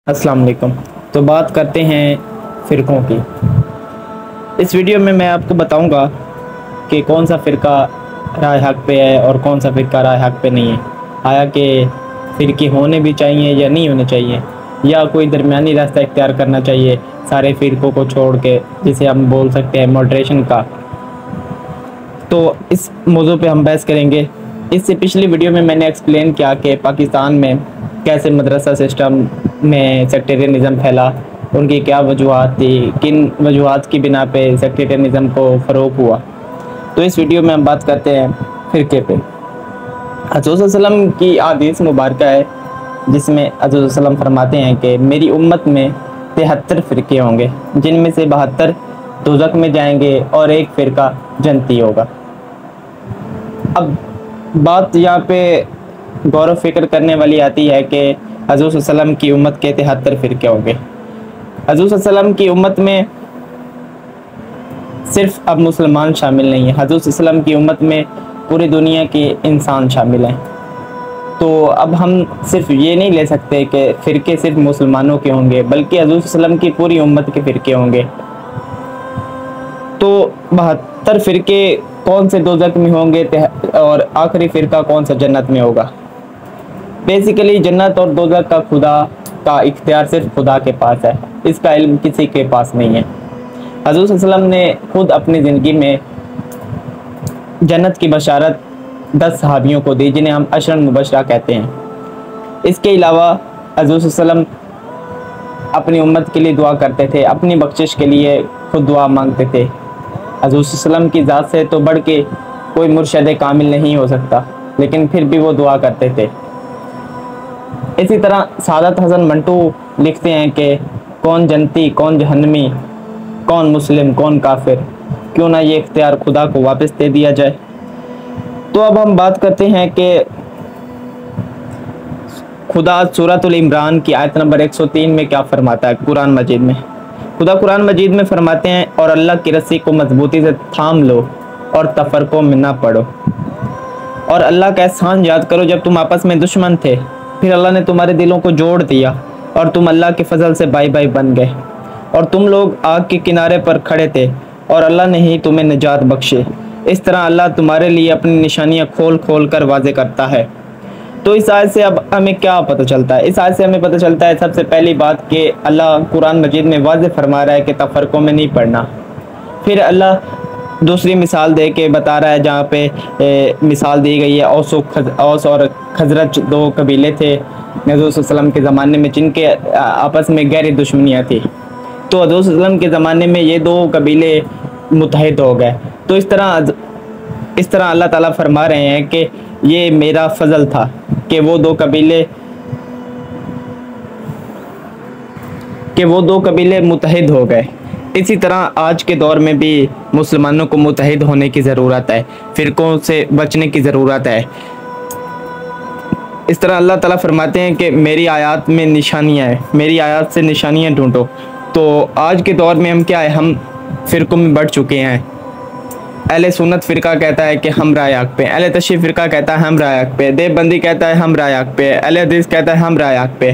السلام علیکم۔ تو بات کرتے ہیں فرقوں کی۔ اس ویڈیو میں آپ کو بتاؤں گا کہ کون سا فرقہ رائے حق پہ ہے اور کون سا فرقہ رائے حق پہ نہیں ہے۔ آیا کہ فرقے ہونے بھی چاہیے یا نہیں ہونے چاہیے، یا کوئی درمیانی راستہ اختیار کرنا چاہیے سارے فرقوں کو چھوڑ کے، جسے ہم بول سکتے ہیں ماڈریشن کا۔ تو اس موضوع پہ ہم بحث کریں گے۔ اس سے پچھلی ویڈیو میں نے ایکسپلین کیا کہ پاکستان میں کیسے مدرسہ سسٹم میں سیکٹیرینزم پھیلا، ان کی کیا وجوہات تھی، کن وجوہات کی بنا پہ سیکٹیرینزم کو فروغ ہوا۔ تو اس ویڈیو میں ہم بات کرتے ہیں فرقے پہ۔ حضور صلی اللہ علیہ وسلم کی حدیث مبارکہ ہے جس میں حضور صلی اللہ علیہ وسلم فرماتے ہیں کہ میری امت میں 73 فرقے ہوں گے، جن میں سے 72 دوزخ میں جائیں گے اور ایک فرقہ جنتی ہوگا۔ اب بات یہاں پہ غور و فکر کرنے والی آتی ہے کہ حضور صلی اللہ علیہ وسلم کی امت کے 73 فرقے ہوں گے۔ حضور صلی اللہ علیہ وسلم کی امت میں صرف اب مسلمان شامل نہیں ہیں، حضور صلی اللہ علیہ وسلم کی امت میں پوری دنیا کے انسان شامل ہیں۔ تو اب ہم صرف یہ نہیں لے سکتے کہ فرقے صرف مسلمانوں کے ہوں گے، بلکہ حضور صلی اللہ علیہ وسلم کی پوری امت کے فرقے ہوں گے۔ تو 72 فرقے کون سے دوزخ میں ہوں گے اور آخری فرقہ کون سا جنت میں ہوگا؟ بیسیکلی جنت اور دوزخ کا خدا کا اختیار صرف خدا کے پاس ہے، اس کا علم کسی کے پاس نہیں ہے۔ حضور صلی اللہ علیہ وسلم نے خود اپنی زندگی میں جنت کی بشارت 10 صحابیوں کو دی، جنہیں ہم عشر مبشرہ کہتے ہیں۔ اس کے علاوہ حضور صلی اللہ علیہ وسلم اپنی امت کے لیے دعا کرتے تھے، اپنی بخشش کے لیے خود دعا مانگتے تھے۔ حضور صلی اللہ علیہ وسلم کی ذات سے تو بڑھ کے کوئی مرشد کامل نہیں ہو سکتا، لیکن پھر بھی وہ دعا کرتے تھے۔ اسی طرح سعادت حسن منٹو لکھتے ہیں کہ کون جنتی، کون جہنمی، کون مسلم، کون کافر، کیوں نہ یہ اختیار خدا کو واپس دے دیا جائے۔ تو اب ہم بات کرتے ہیں کہ خدا سورۃ العمران کی آیت نمبر 103 میں کیا فرماتا ہے قرآن مجید میں۔ خدا قرآن مجید میں فرماتے ہیں، اور اللہ کی رسی کو مضبوطی سے تھام لو اور تفرقوں میں نہ پڑو، اور اللہ کا احسان یاد کرو جب تم آپس میں دشمن تھے، پھر اللہ نے تمہارے دلوں کو جوڑ دیا اور تم اللہ کے فضل سے بھائی بھائی بن گئے، اور تم لوگ آگ کے کنارے پر کھڑے تھے اور اللہ نے ہی تمہیں نجات بخشے۔ اس طرح اللہ تمہارے لیے اپنی نشانیاں کھول کھول کر واضح کرتا ہے۔ تو اس آیت سے اب ہمیں کیا پتہ چلتا ہے؟ اس آیت سے ہمیں پتہ چلتا ہے سب سے پہلی بات کہ اللہ قرآن مجید میں واضح فرما رہا ہے کہ تفرقوں میں نہیں پڑنا۔ پھر اللہ دوسری مثال دے کے بتا رہا ہے، جہاں پہ مثال دی گئی ہے اوس اور خزرج، 2 قبیلے تھے حضور صلی اللہ علیہ وسلم کے زمانے میں، جن کے آپس میں گہری دشمنیاں تھیں۔ تو حضور صلی اللہ علیہ وسلم کے زمانے میں یہ 2 قبیلے متحد ہو گئے۔ تو اس طرح اللہ تعالیٰ فرما رہے ہیں کہ یہ میرا فضل تھا کہ وہ دو قبیلے متحد ہو گئے۔ اسی طرح آج کے دور میں بھی مسلمانوں کو متحد ہونے کی ضرورت ہے، فرقوں سے بچنے کی ضرورت ہے۔ اس طرح اللہ تعالیٰ فرماتے ہیں کہ میری آیات میں نشانیاں ہیں، میری آیات سے نشانیاں ڈھونڈو۔ تو آج کے دور میں ہم کیا ہے، ہم فرقوں میں بڑھ چکے ہیں۔ اہل سنت فرقہ کہتا ہے کہ ہم رائے حق پہ، اہل تشیع فرقہ کہتا ہے ہم رائے حق پہ، دیوبندی کہتا ہے ہم رائے حق پہ، اہل حدیث کہتا ہے ہم رائے حق پہ۔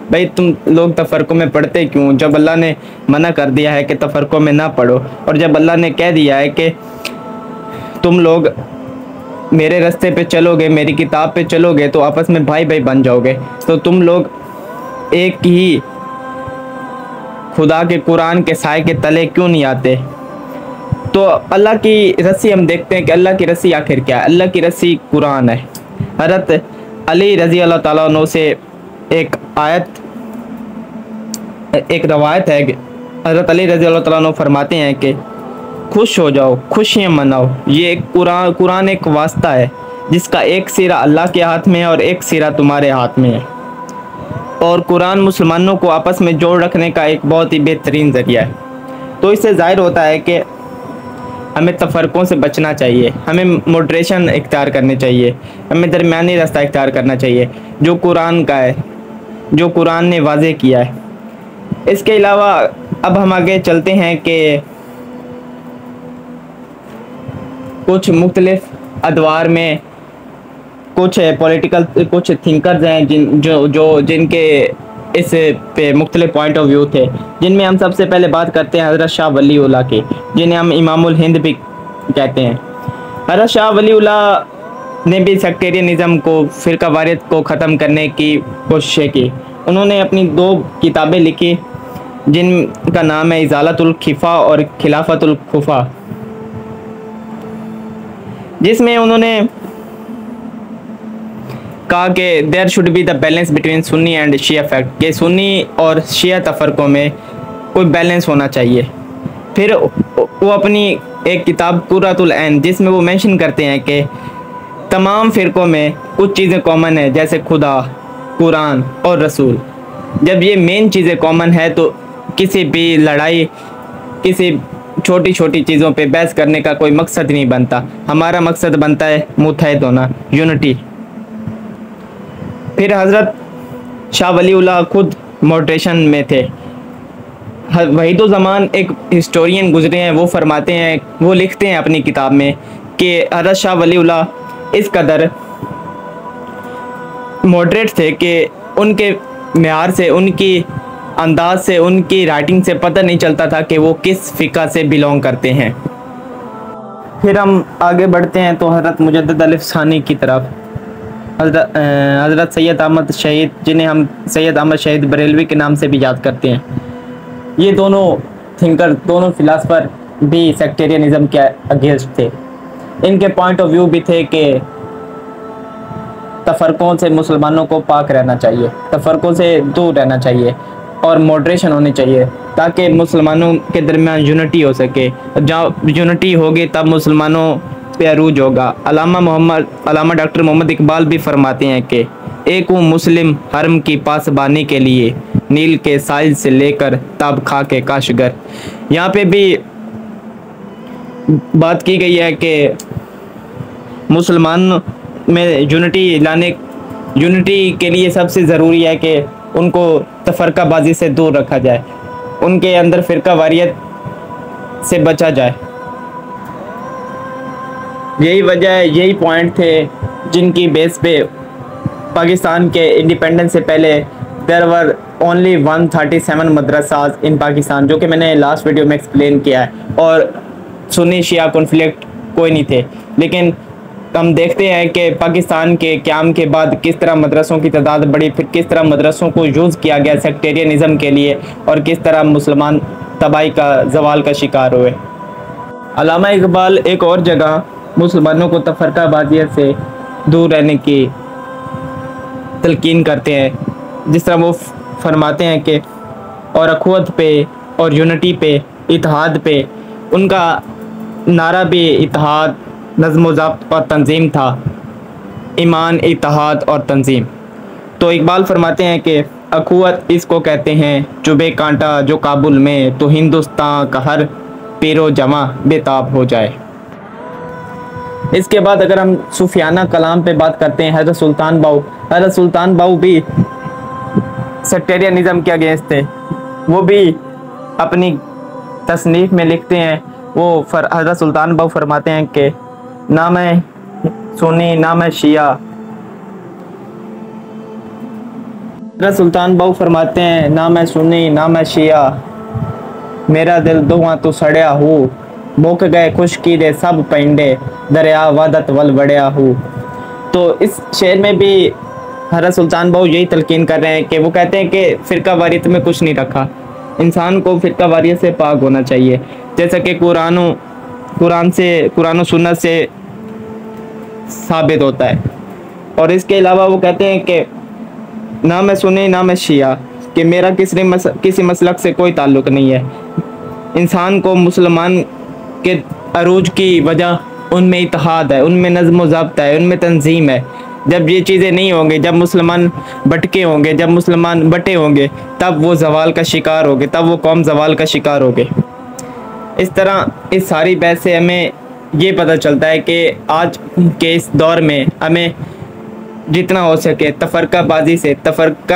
بھائی تم لوگ تفرقوں میں پڑھتے کیوں جب اللہ نے منع کر دیا ہے کہ تفرقوں میں نہ پڑھو، اور جب اللہ نے کہہ دیا ہے کہ تم لوگ میرے راستے پہ چلو گے، میری کتاب پہ چلو گے تو آپس میں بھائی بھائی بن جاؤ گے، تو تم لوگ ایک ہی خدا کے قرآن کے سائے کے تلے کیوں نہیں آتے؟ تو اللہ کی رسی ہم دیکھتے ہیں کہ اللہ کی رسی آخر کیا ہے؟ اللہ کی رسی قرآن ہے۔ حضرت علی رضی اللہ تعالیٰ عنہ سے ایک روایت ہے کہ حضرت علی رضی اللہ تعالیٰ عنہ فرماتے ہیں کہ خوش ہو جاؤ، خوشیاں مناؤ، یہ ایک قرآن ایک واسطہ ہے جس کا ایک سرا اللہ کے ہاتھ میں ہے اور ایک سرا تمہارے ہاتھ میں ہے، اور قرآن مسلمانوں کو آپس میں جوڑ رکھنے کا ایک بہت ہی بہترین ذریعہ ہے۔ تو اس سے ظاہر ہوتا ہے کہ ہمیں تفرقوں سے بچنا چاہیے، ہمیں موڈریشن اختیار کرنی چاہیے، ہمیں درمیانی راستہ اختیار کرنا چاہیے جو قرآن کا ہے، جو قرآن نے واضح کیا ہے۔ اس کے علاوہ اب ہم آگے چلتے ہیں کہ کچھ مختلف ادوار میں کچھ پولیٹیکل کچھ تھنکرز ہیں جن کے اس پہ مختلف پوائنٹ آف ویو تھے، جن میں ہم سب سے پہلے بات کرتے ہیں حضرت شاہ ولی اللہ کی، جنہیں ہم امام الہند بھی کہتے ہیں۔ حضرت شاہ ولی اللہ نے بھی سیکٹیرینزم کو، فرقہ واریت کو ختم کرنے کی کوششیں کی۔ انہوں نے اپنی 2 کتابیں لکھی جن کا نام ہے ازالۃ الخفا اور خلافت الخفا، جس میں انہوں نے کہا کہ there should be the balance between Sunni and Shia فیکٹ، کہ سنی اور شیعہ تفرقوں میں کوئی بیلنس ہونا چاہیے۔ پھر وہ اپنی ایک کتاب قرۃ العین، جس میں وہ مینشن کرتے ہیں کہ تمام فرقوں میں کچھ چیزیں کامن ہیں، جیسے خدا، قرآن اور رسول۔ جب یہ مین چیزیں کامن ہے تو کسی بھی لڑائی، کسی چھوٹی چھوٹی چیزوں پہ بحث کرنے کا کوئی مقصد نہیں بنتا۔ ہمارا مقصد بنتا ہے متحد ہونا، یونٹی۔ پھر حضرت شاہ ولی اللہ خود موڈریشن میں تھے۔ وحید الزمان ایک ہسٹورین گزرے ہیں، وہ فرماتے ہیں، وہ لکھتے ہیں اپنی کتاب میں کہ حضرت شاہ ولی اللہ اس قدر موڈریٹ تھے کہ ان کے معیار سے، ان کی انداز سے، ان کی رائٹنگ سے پتہ نہیں چلتا تھا کہ وہ کس فقہ سے بیلونگ کرتے ہیں۔ پھر ہم آگے بڑھتے ہیں تو حضرت مجدد الف ثانی کی طرف، حضرت سید احمد شہید، جنہیں ہم سید احمد شہید بریلوی کے نام سے بھی یاد کرتے ہیں۔ یہ دونوں تھنکر، دونوں فلاسفر بھی سیکٹیرینزم کے اگینسٹ تھے۔ ان کے پوائنٹ آف ویو بھی تھے کہ تفرقوں سے مسلمانوں کو پاک رہنا چاہیے، تفرقوں سے دور رہنا چاہیے اور موڈریشن ہونی چاہیے، تاکہ مسلمانوں کے درمیان یونٹی ہو سکے۔ جب یونٹی ہوگی تب مسلمانوں پہ عروج ہوگا۔ علامہ ڈاکٹر محمد اقبال بھی فرماتے ہیں کہ ایک ہوں مسلم حرم کی پاسبانی کے لیے، نیل کے ساحل سے لے کر تاب خاک کاشگر۔ یہاں پہ بھی بات کی گئی ہے کہ مسلمان میں یونٹی کے لیے سب سے ضروری ہے کہ ان کو تفرقہ بازی سے دور رکھا جائے، ان کے اندر فرقہ واریت سے بچا جائے۔ یہی وجہ ہے، یہی پوائنٹ تھے جن کی بیس پہ پاکستان کے انڈیپینڈنس سے پہلے there were only 137 مدرساز ان پاکستان، جو کہ میں نے لاسٹ ویڈیو میں ایکسپلین کیا ہے، اور سنی شیعہ کنفلکٹ کوئی نہیں تھے۔ لیکن ہم دیکھتے ہیں کہ پاکستان کے قیام کے بعد کس طرح مدرسوں کی تعداد بڑھی، پھر کس طرح مدرسوں کو یوز کیا گیا سیکٹیرینزم کے لیے، اور کس طرح مسلمان تباہی کا، زوال کا شکار ہوئے۔ علامہ اقبال ایک اور جگہ مسلمانوں کو تفرقہ بازیت سے دور رہنے کی تلقین کرتے ہیں، جس طرح وہ فرماتے ہیں کہ اور اخوت پہ اور یونٹی پہ، اتحاد پہ، ان کا نعرہ بھی اتحاد، نظم و ضبط اور تنظیم تھا، ایمان، اتحاد اور تنظیم۔ تو اقبال فرماتے ہیں کہ اخوت اس کو کہتے ہیں چبھے کانٹا جو کابل میں، تو ہندوستان کا ہر پیر و جواں بے تاب ہو جائے۔ اس کے بعد اگر ہم صوفیانہ کلام پہ بات کرتے ہیں، حضرت سلطان باؤ بھی سیکٹیرینزم کے اگینسٹ تھے۔ وہ بھی اپنی تصنیف میں لکھتے ہیں، وہ حضرت سلطان باؤ فرماتے ہیں کہ نہ میں سنی نہ میں شیعہ۔ حضرت سلطان باؤ فرماتے ہیں نہ میں سنی نہ میں شیعہ، میرا دل دھواں تو سڑیا ہو، بوک گئے خشکی دے سب پینڈے، دریا وادت ول وڑیا ہو۔ تو اس شعر میں بھی حضرت سلطان باؤ یہی تلقین کر رہے ہیں کہ وہ کہتے ہیں کہ فرقہ واریت میں کچھ نہیں رکھا، انسان کو فرقہ واریت سے پاک ہونا چاہیے، جیسا کہ قرآن و سنت سے ثابت ہوتا ہے۔ اور اس کے علاوہ وہ کہتے ہیں کہ نہ میں سنی نہ میں شیعہ، کہ میرا کسی مسلک سے کوئی تعلق نہیں ہے۔ انسان کو مسلمان کے عروج کی وجہ ان میں اتحاد ہے، ان میں نظم و ضبط ہے، ان میں تنظیم ہے۔ جب یہ چیزیں نہیں ہوں گے، جب مسلمان بٹکے ہوں گے، جب مسلمان بٹے ہوں گے، تب وہ زوال کا شکار ہوگے، تب وہ قوم زوال کا شکار ہوگے۔ اس طرح اس ساری بحث سے ہمیں یہ پتہ چلتا ہے کہ آج کے اس دور میں ہمیں جتنا ہو سکے تفرقہ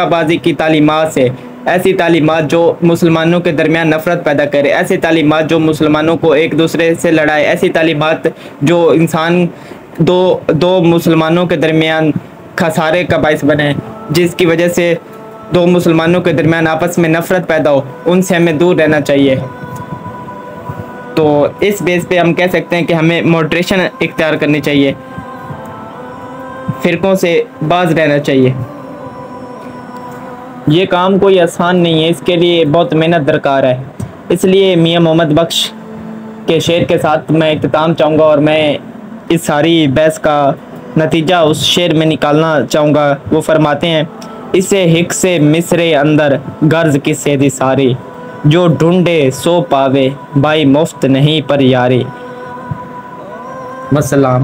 بازی کی تعلیمات سے، ایسی تعلیمات جو مسلمانوں کے درمیان نفرت پیدا کرے، ایسی تعلیمات جو مسلمانوں کو ایک دوسرے سے لڑائے، ایسی تعلیمات جو انسان دو مسلمانوں کے درمیان خسارے کا باعث بنے، جس کی وجہ سے دو مسلمانوں کے درمیان آپس میں نفرت پیدا ہو، ان سے ہمیں دور رہنا چاہیے۔ تو اس بیس پہ ہم کہہ سکتے ہیں کہ ہمیں موڈریشن اختیار کرنی چاہیے، فرقوں سے باز رہنا چاہیے۔ یہ کام کوئی آسان نہیں ہے، اس کے لیے بہت محنت درکار ہے۔ اس لیے میاں محمد بخش کے شعر کے ساتھ میں اختتام چاہوں گا، اور میں اس ساری بحث کا نتیجہ اس شعر میں نکالنا چاہوں گا۔ وہ فرماتے ہیں، اسے ہک سے مصرے اندر غرض کسے دی ساری، جو ڈھونڈے سو پاوے بھائی مفت نہیں پر یاری۔ والسلام۔